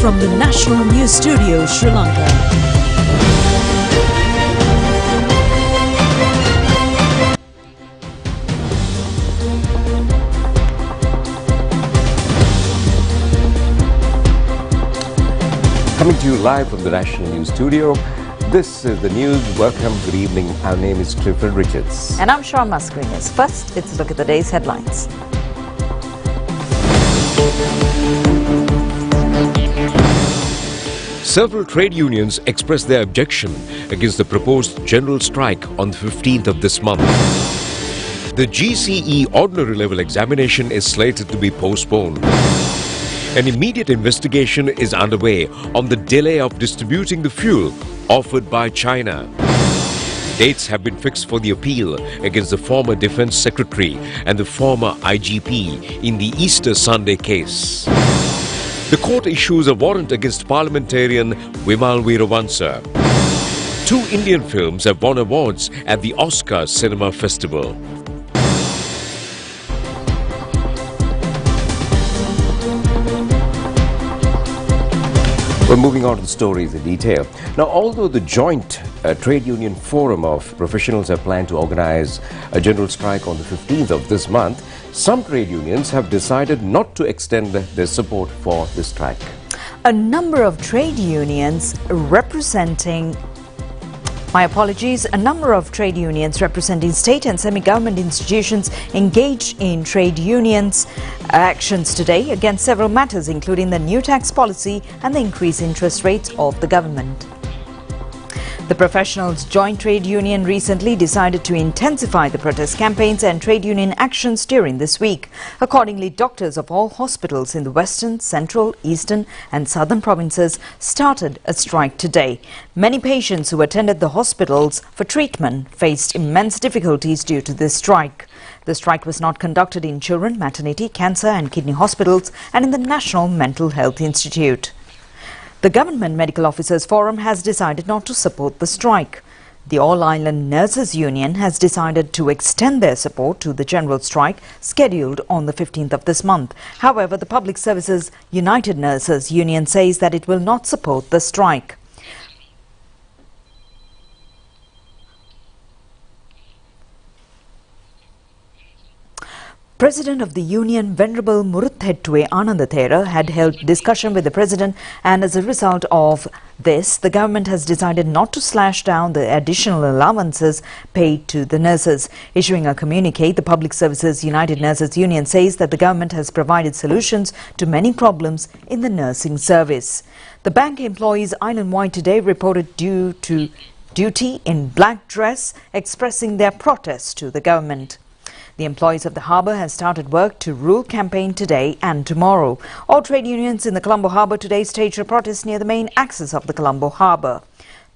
from the National News Studio, Sri Lanka. Coming to you live from the National News Studio. This is the news. Welcome, good evening. Our name is Clifford Richards. And I'm Sharon Mascarenas. First, it's a look at the day's headlines. Several trade unions expressed their objection against the proposed general strike on the 15th of this month. The GCE ordinary level examination is slated to be postponed. An immediate investigation is underway on the delay of distributing the fuel offered by China. Dates have been fixed for the appeal against the former Defense Secretary and the former IGP in the Easter Sunday case. The court issues a warrant against parliamentarian Vimal Veeravansa. 2 Indian films have won awards at the Oscar Cinema Festival. We're moving on to the stories in detail. Now, although the joint trade union forum of professionals have planned to organize a general strike on the 15th of this month, some trade unions have decided not to extend their support for the strike. A number of trade unions representing state and semi-government institutions engaged in trade unions actions today against several matters, including the new tax policy and the increased interest rates of the government. The Professionals Joint Trade Union recently decided to intensify the protest campaigns and trade union actions during this week. Accordingly, doctors of all hospitals in the western, central, eastern and southern provinces started a strike today. Many patients who attended the hospitals for treatment faced immense difficulties due to this strike. The strike was not conducted in children, maternity, cancer and kidney hospitals and in the National Mental Health Institute. The Government Medical Officers Forum has decided not to support the strike. The All-Island Nurses Union has decided to extend their support to the general strike scheduled on the 15th of this month. However, the Public Services United Nurses Union says that it will not support the strike. President of the Union, Venerable Muruthettuwe Anandathera, had held discussion with the President, and as a result of this, the government has decided not to slash down the additional allowances paid to the nurses. Issuing a communique, the Public Services United Nurses Union says that the government has provided solutions to many problems in the nursing service. The bank employees island-wide today reported due to duty in black dress, expressing their protest to the government. The employees of the harbour have started work to rule campaign today and tomorrow. All trade unions in the Colombo harbour today staged a protest near the main axis of the Colombo harbour.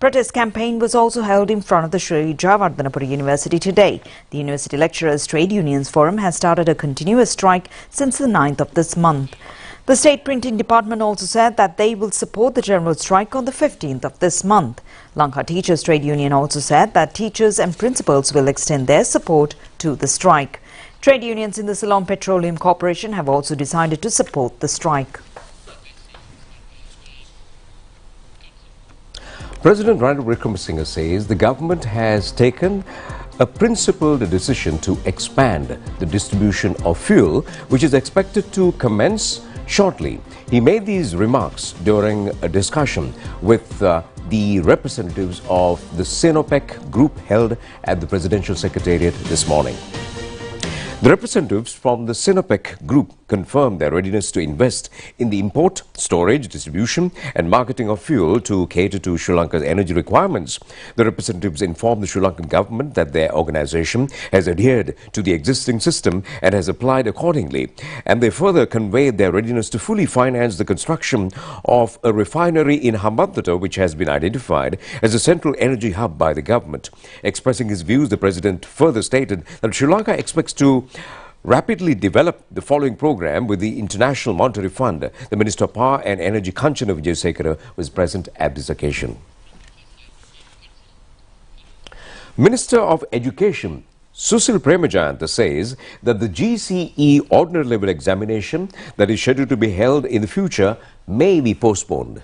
Protest campaign was also held in front of the Sri Jayawardhanapura University today. The University Lecturers Trade Unions Forum has started a continuous strike since the 9th of this month. The State Printing Department also said that they will support the general strike on the 15th of this month. Lanka Teachers Trade Union also said that teachers and principals will extend their support to the strike. Trade unions in the Ceylon Petroleum Corporation have also decided to support the strike. President Ranil Wickremesinghe says the government has taken a principled decision to expand the distribution of fuel, which is expected to commence shortly. He made these remarks during a discussion with the representatives of the Sinopec group held at the Presidential Secretariat this morning. The representatives from the Sinopec group confirmed their readiness to invest in the import, storage, distribution and marketing of fuel to cater to Sri Lanka's energy requirements. The representatives informed the Sri Lankan government that their organization has adhered to the existing system and has applied accordingly. And they further conveyed their readiness to fully finance the construction of a refinery in Hambantota, which has been identified as a central energy hub by the government. Expressing his views, the President further stated that Sri Lanka expects to rapidly develop the following program with the International Monetary Fund. The Minister of Power and Energy, Kanchana Wijesekara, was present at this occasion. Minister of Education Susil Premajanta says that the GCE ordinary level examination that is scheduled to be held in the future may be postponed.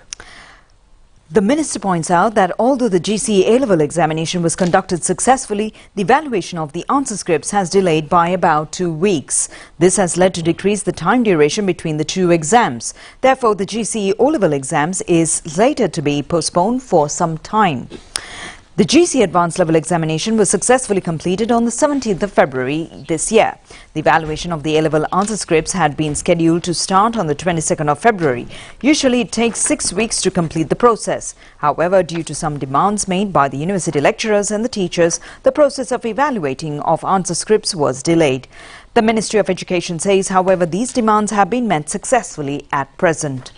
The minister points out that although the GCE A-level examination was conducted successfully, the evaluation of the answer scripts has delayed by about 2 weeks. This has led to decrease the time duration between the two exams. Therefore, the GCE O-level exams is slated to be postponed for some time. The GCE Advanced Level examination was successfully completed on the 17th of February this year. The evaluation of the A-level answer scripts had been scheduled to start on the 22nd of February. Usually it takes 6 weeks to complete the process. However, due to some demands made by the university lecturers and the teachers, the process of evaluating of answer scripts was delayed. The Ministry of Education says, however, these demands have been met successfully at present.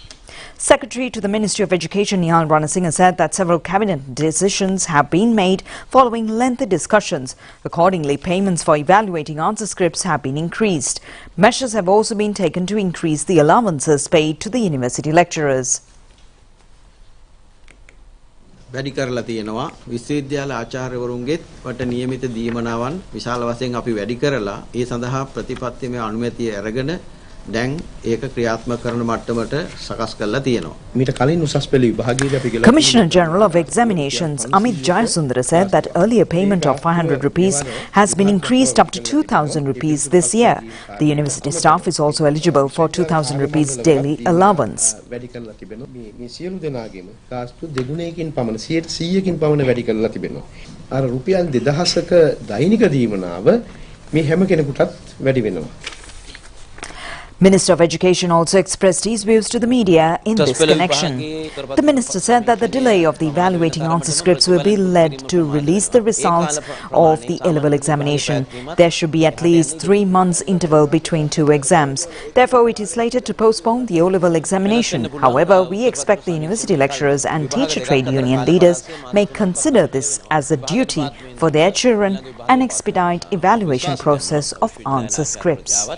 Secretary to the Ministry of Education Nihal Ranasinghe said that several cabinet decisions have been made following lengthy discussions. Accordingly, payments for evaluating answer scripts have been increased. Measures have also been taken to increase the allowances paid to the university lecturers. වැඩි කරලා තියෙනවා විශ්වවිද්‍යාල ආචාර්යවරුන්ගෙත් වට නියමිත දීමනාවන් විශාල වශයෙන් අපි වැඩි කරලා ඒ සඳහා ප්‍රතිපත්තිමය අනුමැතිය අරගෙන දැන් ඒක ක්‍රියාත්මක කරන මට්ටමට සකස් කරලා තියෙනවා. මීට කලින් උසස් පෙළ විභාගයේදී අපි Commissioner General of Examinations Amit Jayasundara said that earlier payment of 500 rupees has been increased up to 2,000 rupees this year. The university staff is also eligible for 2,000 rupees daily allowance. වැඩි කරලා තිබෙනවා. මේ සියලු දෙනාගේම ගාස්තු දෙගුණයකින් පමණ 100කින් පමණ වැඩි කරලා තිබෙනවා. අර රුපියල් 2000ක දෛනික දීමනාව මේ හැම කෙනෙකුටත් වැඩි වෙනවා. Minister of Education also expressed his views to the media in this connection. The minister said that the delay of the evaluating answer scripts will be led to release the results of the A-level examination. There should be at least 3 months interval between two exams. Therefore, it is slated to postpone the O-level examination. However, we expect the university lecturers and teacher trade union leaders may consider this as a duty for their children and expedite evaluation process of answer scripts.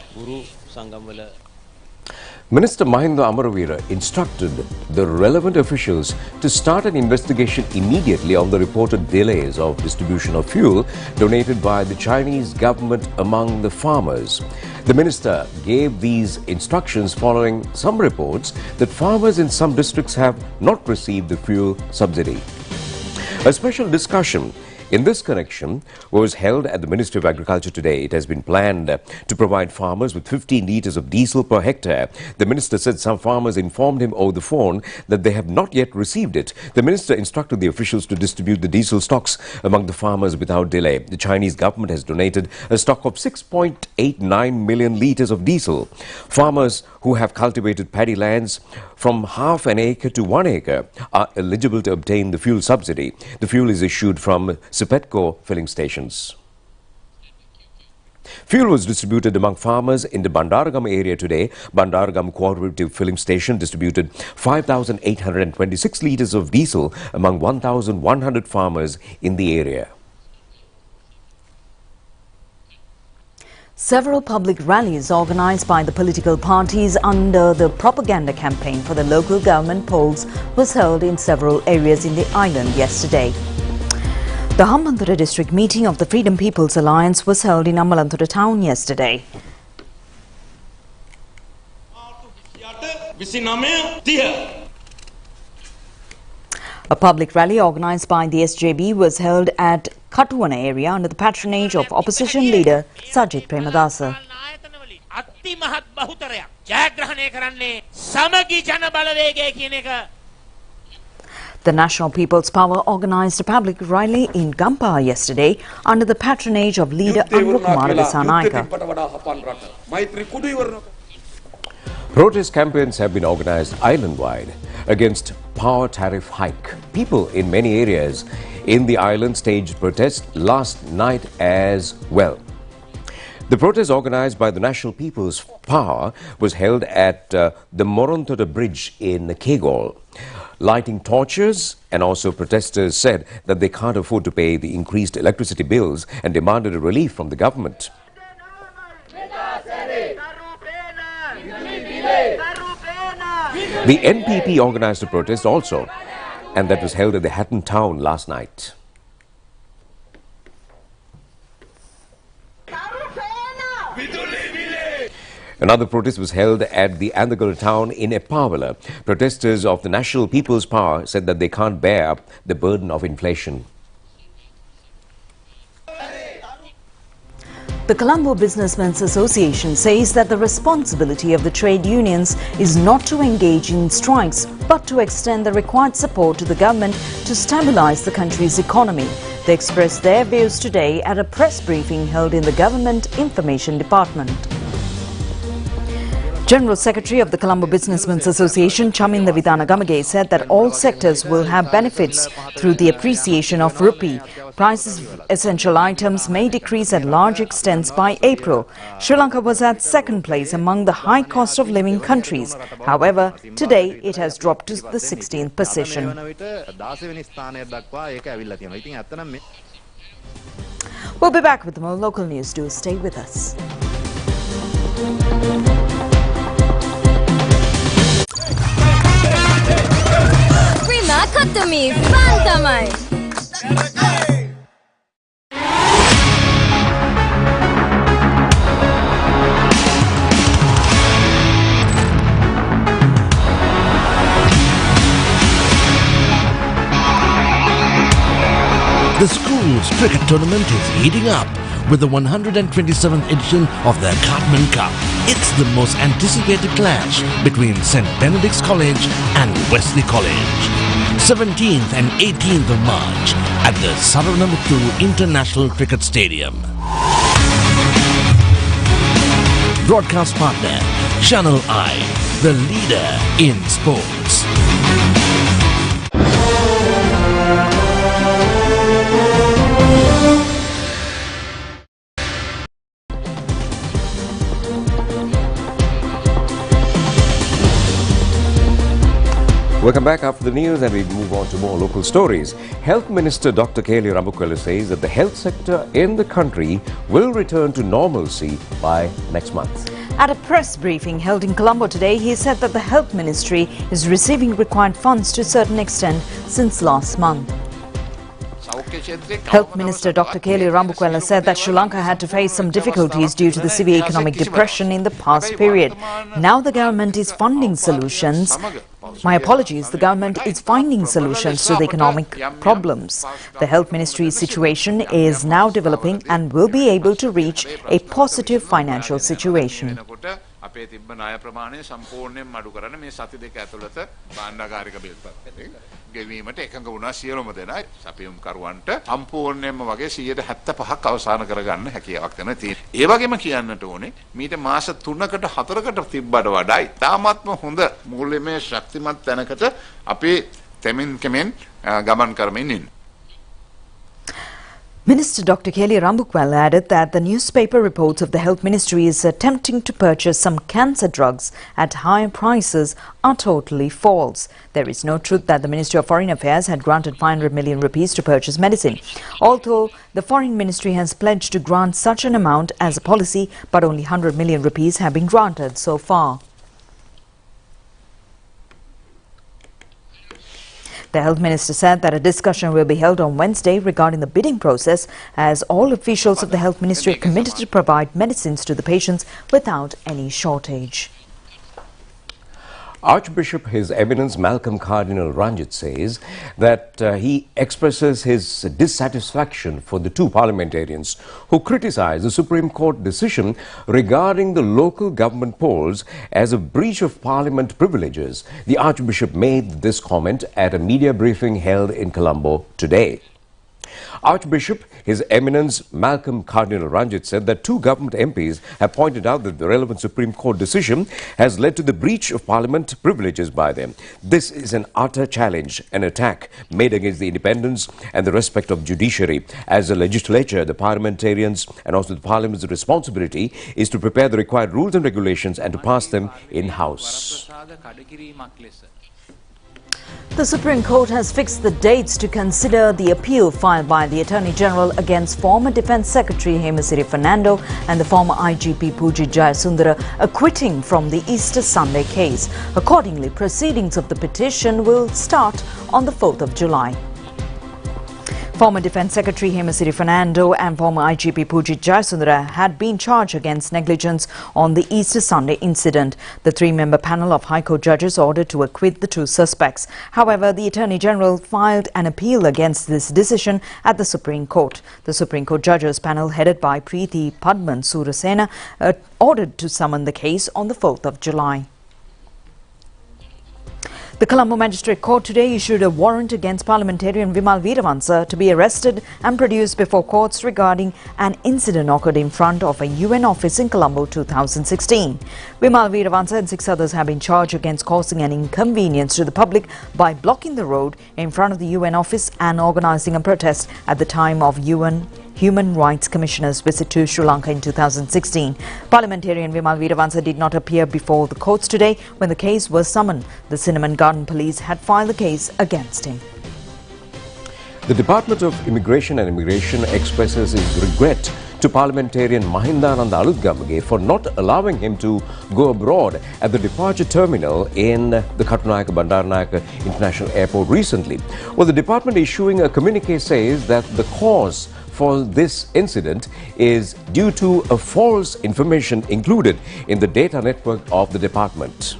Minister Mahinda Amaravira instructed the relevant officials to start an investigation immediately on the reported delays of distribution of fuel donated by the Chinese government among the farmers. The minister gave these instructions following some reports that farmers in some districts have not received the fuel subsidy. A special discussion in this connection was held at the Ministry of Agriculture today. It has been planned to provide farmers with 15 litres of diesel per hectare. The minister said some farmers informed him over the phone that they have not yet received it. The minister instructed the officials to distribute the diesel stocks among the farmers without delay. The Chinese government has donated a stock of 6.89 million litres of diesel. Farmers who have cultivated paddy lands from half an acre to 1 acre are eligible to obtain the fuel subsidy. The fuel is issued from Supetco filling stations. Fuel was distributed among farmers in the Bandaragam area today. Bandaragam Cooperative Filling Station distributed 5,826 litres of diesel among 1,100 farmers in the area. Several public rallies organized by the political parties under the propaganda campaign for the local government polls was held in several areas in the island yesterday. The Hambantota district meeting of the Freedom People's Alliance was held in Hambantota town yesterday. A public rally organized by the SJB was held at Katuwana area under the patronage of opposition leader Sajith Premadasa. The National People's Power organized a public rally in Gampaha yesterday under the patronage of leader Anurakumara Dissanayaka. Protest campaigns have been organized island-wide against power tariff hike. People in many areas in the island staged protests last night as well. The protest organized by the National People's Power was held at the Morontoda Bridge in Kegol. Lighting torches, and also protesters said that they can't afford to pay the increased electricity bills and demanded a relief from the government. The NPP organized a protest also, and that was held at the Hatton town last night. Another protest was held at the Andagal town in Epawala. Protesters of the National People's Power said that they can't bear up the burden of inflation. The Colombo Businessmen's Association says that the responsibility of the trade unions is not to engage in strikes, but to extend the required support to the government to stabilize the country's economy. They expressed their views today at a press briefing held in the Government Information Department. General Secretary of the Colombo Businessmen's Association, Chaminda Vidanagamage, said that all sectors will have benefits through the appreciation of rupee. Prices of essential items may decrease at large extents by April. Sri Lanka was at second place among the high cost of living countries. However, today it has dropped to the 16th position. We'll be back with more local news. Do stay with us. Cut to me, fun tamai. The school's cricket tournament is heating up with the 127th edition of the Cartman Cup. It's the most anticipated clash between St. Benedict's College and Wesley College. 17th and 18th of March at the Saranamuthu International Cricket Stadium. Broadcast partner, ChannelEye, the leader in sports. Welcome back after the news, and we move on to more local stories. Health Minister Dr. Kelly Rambukwella says that the health sector in the country will return to normalcy by next month. At a press briefing held in Colombo today, he said that the Health Ministry is receiving required funds to a certain extent since last month. Health Minister Dr. Kelly Rambukwella said that Sri Lanka had to face some difficulties due to the severe economic depression in the past period. Now the government is funding solutions. The government is finding solutions to the economic problems. The Health Ministry's situation is now developing and will be able to reach a positive financial situation. අපේ තිබ්බ ණය ප්‍රමාණය සම්පූර්ණයෙන්ම අඩු කරන්න මේ සති දෙක ඇතුළත භාණ්ඩාගාරික බිල් ගෙවීමට එකඟ වුණා සියලුම දෙනා සපියුම් කරුවන්ට සම්පූර්ණයෙන්ම වගේ 175ක් අවසන් කරගන්න හැකියාවක් දෙනවා. ඒ වගේම කියන්නට ඕනේ මීට මාස 3කට 4කට තිබ්බට වඩා ඉතාමත්ම හොඳ මූල්‍යමය ශක්තිමත් තැනකට අපි තෙමින් කෙමෙන් ගමන් කරමින් ඉන්නේ. Minister Dr. Kelly Rambukwella added that the newspaper reports of the Health Ministry is attempting to purchase some cancer drugs at higher prices are totally false. There is no truth that the Ministry of Foreign Affairs had granted 500 million rupees to purchase medicine. Although the Foreign Ministry has pledged to grant such an amount as a policy, but only 100 million rupees have been granted so far. The Health Minister said that a discussion will be held on Wednesday regarding the bidding process, as all officials of the Health Ministry are committed to provide medicines to the patients without any shortage. Archbishop His Eminence Malcolm Cardinal Ranjit says that he expresses his dissatisfaction for the two parliamentarians who criticized the Supreme Court decision regarding the local government polls as a breach of parliament privileges. The Archbishop made this comment at a media briefing held in Colombo today. Archbishop His Eminence Malcolm Cardinal Ranjit said that two government MPs have pointed out that the relevant Supreme Court decision has led to the breach of parliament privileges by them. This is an utter challenge, an attack made against the independence and the respect of judiciary. As a legislature, the parliamentarians and also the parliament's responsibility is to prepare the required rules and regulations and to pass them in-house. The Supreme Court has fixed the dates to consider the appeal filed by the Attorney General against former Defence Secretary Hemasiri Fernando and the former IGP Pujit Jayasundara acquitting from the Easter Sunday case. Accordingly, proceedings of the petition will start on the 4th of July. Former Defence Secretary Hemasiri Fernando and former IGP Pujit Jayasundara had been charged against negligence on the Easter Sunday incident. The three-member panel of High Court judges ordered to acquit the two suspects. However, the Attorney General filed an appeal against this decision at the Supreme Court. The Supreme Court judges panel, headed by Preeti Padman Surasena, ordered to summon the case on the 4th of July. The Colombo Magistrate Court today issued a warrant against parliamentarian Vimal Veeravansa to be arrested and produced before courts regarding an incident occurred in front of a UN office in Colombo 2016. Vimal Veeravansa and 6 others have been charged against causing an inconvenience to the public by blocking the road in front of the UN office and organising a protest at the time of UN Human Rights Commissioner's visit to Sri Lanka in 2016. Parliamentarian Vimal Veeravansa did not appear before the courts today when the case was summoned. The Cinnamon Garden Police had filed the case against him. The Department of Immigration and Immigration expresses its regret to parliamentarian Mahindananda Alutgamage for not allowing him to go abroad at the departure terminal in the Katunayake Bandaranaike International Airport recently. Well, the department issuing a communique says that the cause for this incident is due to a false information included in the data network of the department.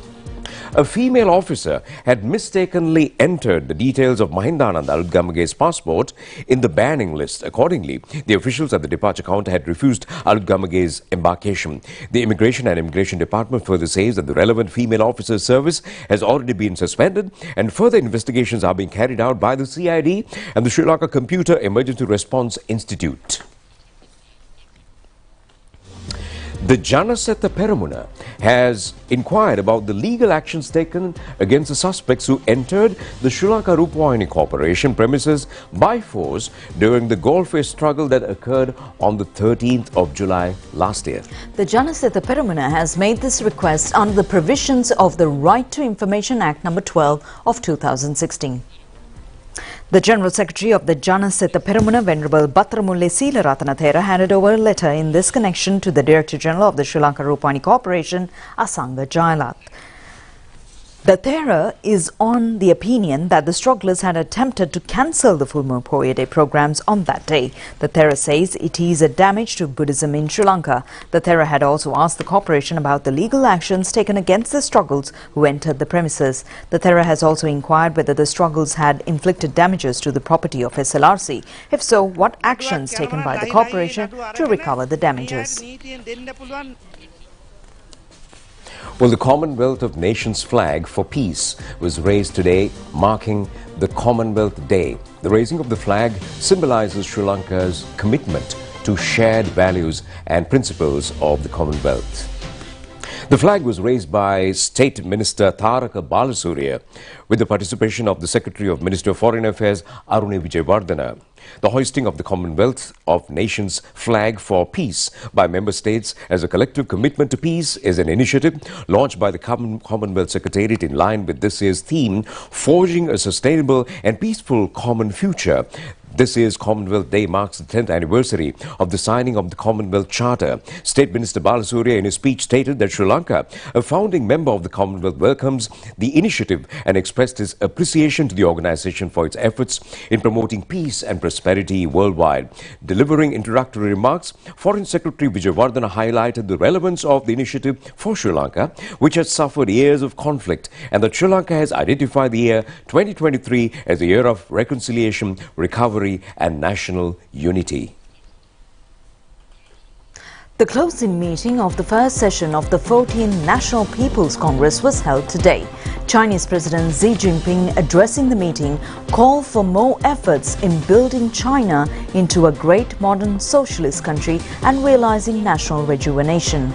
A female officer had mistakenly entered the details of Mahindananda Alutgamage's passport in the banning list. Accordingly, the officials at the departure counter had refused Alutgamage's embarkation. The Immigration and Immigration Department further says that the relevant female officer's service has already been suspended and further investigations are being carried out by the CID and the Sri Lanka Computer Emergency Response Institute. The Janasetta Peramuna has inquired about the legal actions taken against the suspects who entered the Sri Lanka Rupavahini Corporation premises by force during the Golfe struggle that occurred on the 13th of July last year. The Janasetta Peramuna has made this request under the provisions of the Right to Information Act No. 12 of 2016. The General Secretary of the Janasetta Peramuna, Venerable Battaramulle Seelarathanathera, handed over a letter in this connection to the Director General of the Sri Lanka Rupavahini Corporation, Asanga Jayalat. The Thera is on the opinion that the strugglers had attempted to cancel the Full Moon Poya Day programs on that day. The Thera says it is a damage to Buddhism in Sri Lanka. The Thera had also asked the corporation about the legal actions taken against the struggles who entered the premises. The Thera has also inquired whether the struggles had inflicted damages to the property of SLRC. If so, what actions taken by the corporation to recover the damages? Well, the Commonwealth of Nations flag for peace was raised today, marking the Commonwealth Day. The raising of the flag symbolizes Sri Lanka's commitment to shared values and principles of the Commonwealth. The flag was raised by State Minister Tharaka Balasuriya with the participation of the Secretary of Ministry of Foreign Affairs Arune Vijayawardena. The hoisting of the Commonwealth of Nations flag for peace by member states as a collective commitment to peace is an initiative launched by the Commonwealth Secretariat in line with this year's theme, Forging a Sustainable and Peaceful Common Future. This year's Commonwealth Day marks the 10th anniversary of the signing of the Commonwealth Charter. State Minister Balasuriya in his speech stated that Sri Lanka, a founding member of the Commonwealth, welcomes the initiative and expressed his appreciation to the organization for its efforts in promoting peace and prosperity worldwide. Delivering introductory remarks, Foreign Secretary Vijayawardena highlighted the relevance of the initiative for Sri Lanka, which has suffered years of conflict, and that Sri Lanka has identified the year 2023 as a year of reconciliation, recovery, and national unity. The closing meeting of the first session of the 14th National People's Congress was held today. Chinese President Xi Jinping, addressing the meeting, called for more efforts in building China into a great modern socialist country and realizing national rejuvenation.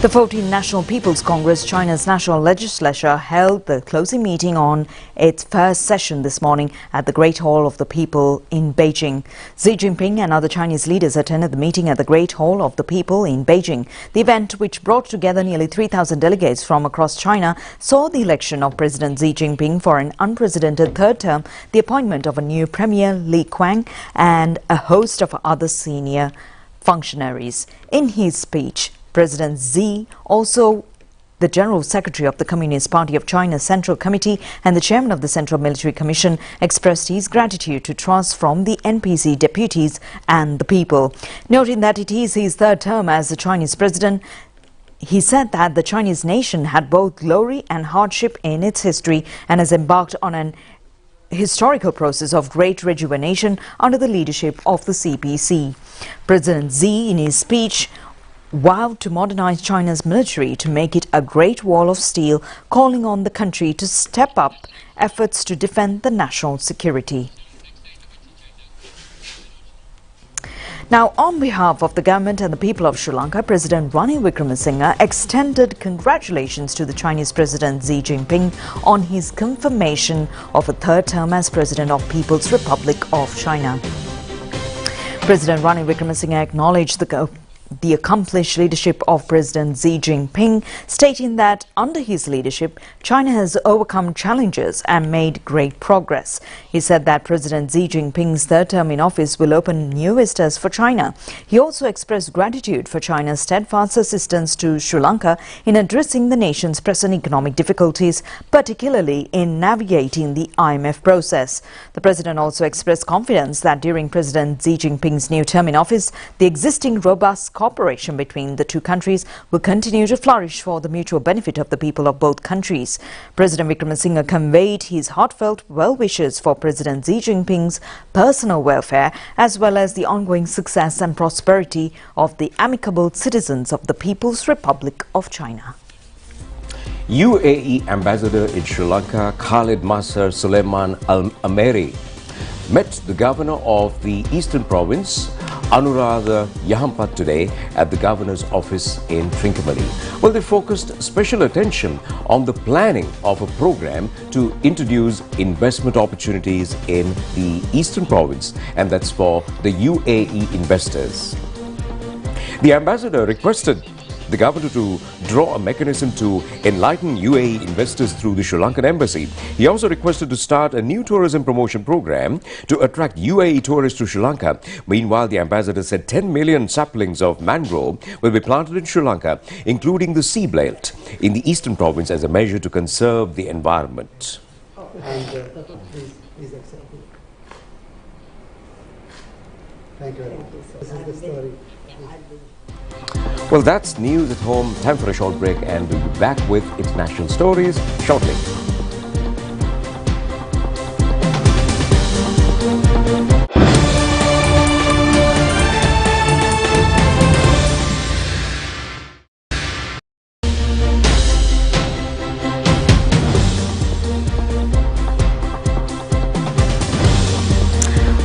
The 14th National People's Congress, China's national legislature, held the closing meeting on its first session this morning at the Great Hall of the People in Beijing. Xi Jinping and other Chinese leaders attended the meeting at the Great Hall of the People in Beijing. The event, which brought together nearly 3,000 delegates from across China, saw the election of President Xi Jinping for an unprecedented third term, the appointment of a new Premier Li Qiang, and a host of other senior functionaries. In his speech, President Xi also The General Secretary of the Communist Party of China's Central Committee and the Chairman of the Central Military Commission expressed his gratitude to trust from the NPC deputies and the people. Noting that it is his third term as the Chinese president, he said that the Chinese nation had both glory and hardship in its history and has embarked on an historical process of great rejuvenation under the leadership of the CPC. President Xi, in his speech, vowed to modernize China's military to make it a great wall of steel, calling on the country to step up efforts to defend the national security. Now, on behalf of the government and the people of Sri Lanka, President Ranil Wickremesinghe extended congratulations to the Chinese President Xi Jinping on his confirmation of a third term as President of People's Republic of China. President Ranil Wickremesinghe acknowledged the accomplished leadership of President Xi Jinping, stating that under his leadership, China has overcome challenges and made great progress. He said that President Xi Jinping's third term in office will open new vistas for China. He also expressed gratitude for China's steadfast assistance to Sri Lanka in addressing the nation's present economic difficulties, particularly in navigating the IMF process. The president also expressed confidence that during President Xi Jinping's new term in office, the existing robust cooperation between the two countries will continue to flourish for the mutual benefit of the people of both countries. President Wickremesinghe conveyed his heartfelt well wishes for President Xi Jinping's personal welfare as well as the ongoing success and prosperity of the amicable citizens of the People's Republic of China. UAE Ambassador in Sri Lanka, Khalid Masar Suleiman Al-Ameri, met the governor of the Eastern Province, Anuradha Yahampat, today at the governor's office in Trincomalee. Well, they focused special attention on the planning of a program to introduce investment opportunities in the Eastern Province, and that's for the UAE investors. The ambassador requested the governor to draw a mechanism to enlighten UAE investors through the Sri Lankan embassy. He also requested to start a new tourism promotion program to attract UAE tourists to Sri Lanka. Meanwhile, the ambassador said 10 million saplings of mangrove will be planted in Sri Lanka, including the sea belt in the Eastern Province, as a measure to conserve the environment. Please accept it. Thank you very much. This is the story. Well, that's news at home. Time for a short break, and we'll be back with international stories shortly.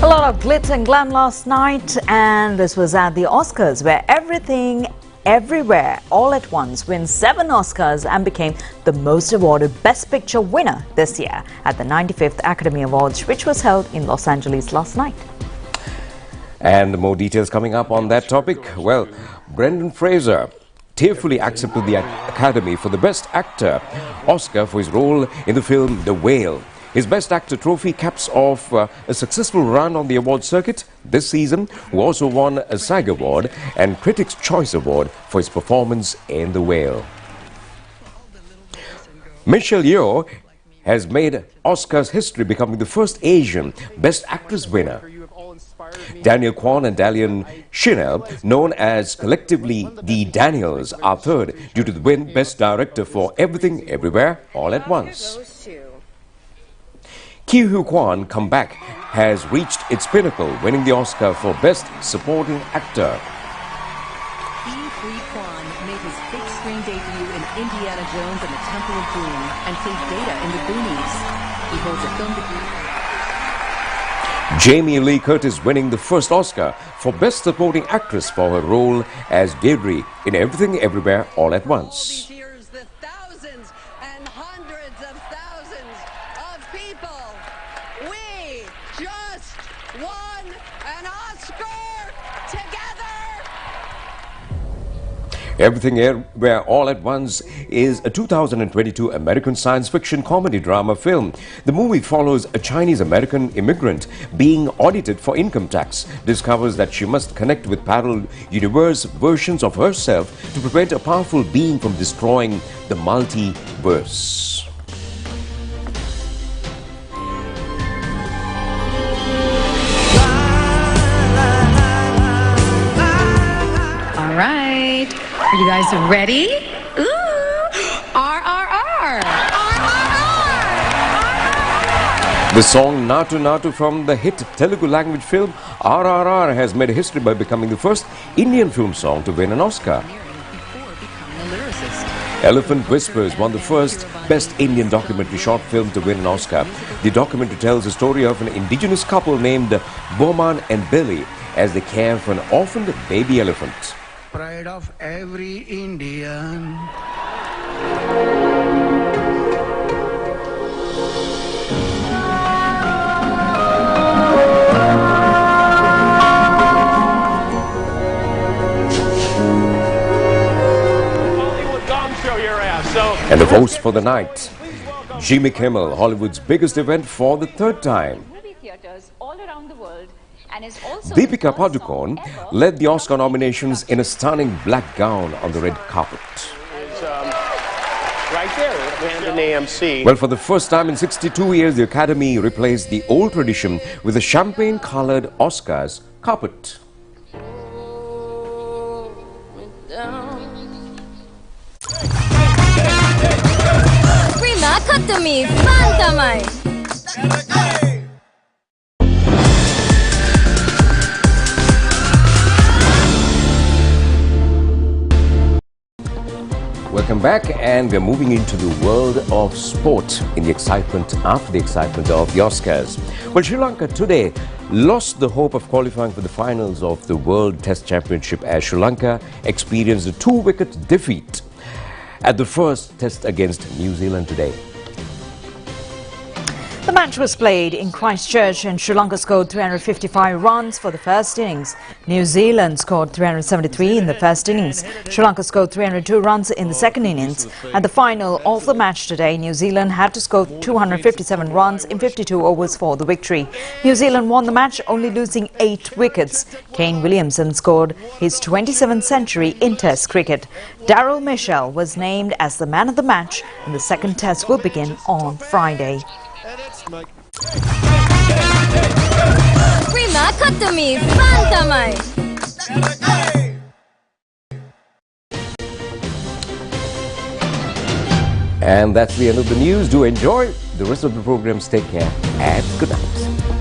A lot of glitz and glam last night, and this was at the Oscars, where Everything Everywhere All at Once wins 7 Oscars and became the most awarded Best Picture winner this year at the 95th Academy Awards, which was held in Los Angeles last night. And more details coming up on that topic. Well, Brendan Fraser tearfully accepted the Academy for the Best Actor Oscar for his role in the film The Whale. His Best Actor trophy caps off a successful run on the award circuit this season, who also won a SAG Award and Critics' Choice Award for his performance in The Whale. Michelle Yeoh has made Oscars history, becoming the first Asian Best Actress winner. Daniel Kwan and Dalian Chanel, known as collectively the Daniels, are third due to the win Best Director for Everything Everywhere All at Once. Ki Hu Kwan Comeback has reached its pinnacle, winning the Oscar for Best Supporting Actor. Ki Hu Kwan made his big screen debut in Indiana Jones and the Temple of Doom and saved Data in the Goonies. He holds a film degree. Jamie Lee Curtis winning the first Oscar for Best Supporting Actress for her role as Deirdre in Everything Everywhere All at Once. Everything Everywhere All at Once is a 2022 American science fiction comedy drama film. The movie follows a Chinese-American immigrant being audited for income tax, discovers that she must connect with parallel universe versions of herself to prevent a powerful being from destroying the multiverse. All right. Are you guys ready? Ooh. RRR. The song Natu Natu from the hit Telugu language film RRR has made history by becoming the first Indian film song to win an Oscar. Before becoming a lyricist. Elephant Whispers won the first Best Indian Documentary Short Film to win an Oscar. The documentary tells the story of an indigenous couple named Boman and Billy as they care for an orphaned baby elephant. Pride of every Indian. And the host for the night, Jimmy Kimmel, Hollywood's biggest event for the third time. Movie theaters all around the world and is also Deepika Padukone led the Oscar nominations in a stunning black gown on the red carpet. Right there, and an AMC. Well, for the first time in 62 years, the Academy replaced the old tradition with a champagne-colored Oscars carpet. Prima Katami Fantamai. Welcome back, and we're moving into the world of sport in the excitement after the excitement of the Oscars. Well, Sri Lanka today lost the hope of qualifying for the finals of the World Test Championship as Sri Lanka experienced a 2-wicket defeat at the first test against New Zealand today. The match was played in Christchurch and Sri Lanka scored 355 runs for the first innings. New Zealand scored 373 in the first innings. Sri Lanka scored 302 runs in the second innings. At the final of the match today, New Zealand had to score 257 runs in 52 overs for the victory. New Zealand won the match, only losing 8 wickets. Kane Williamson scored his 27th century in Test cricket. Daryl Mitchell was named as the man of the match, and the second test will begin on Friday. Prima Katami Fantamai. And that's the end of the news. Do enjoy the rest of the program. Take care and good night.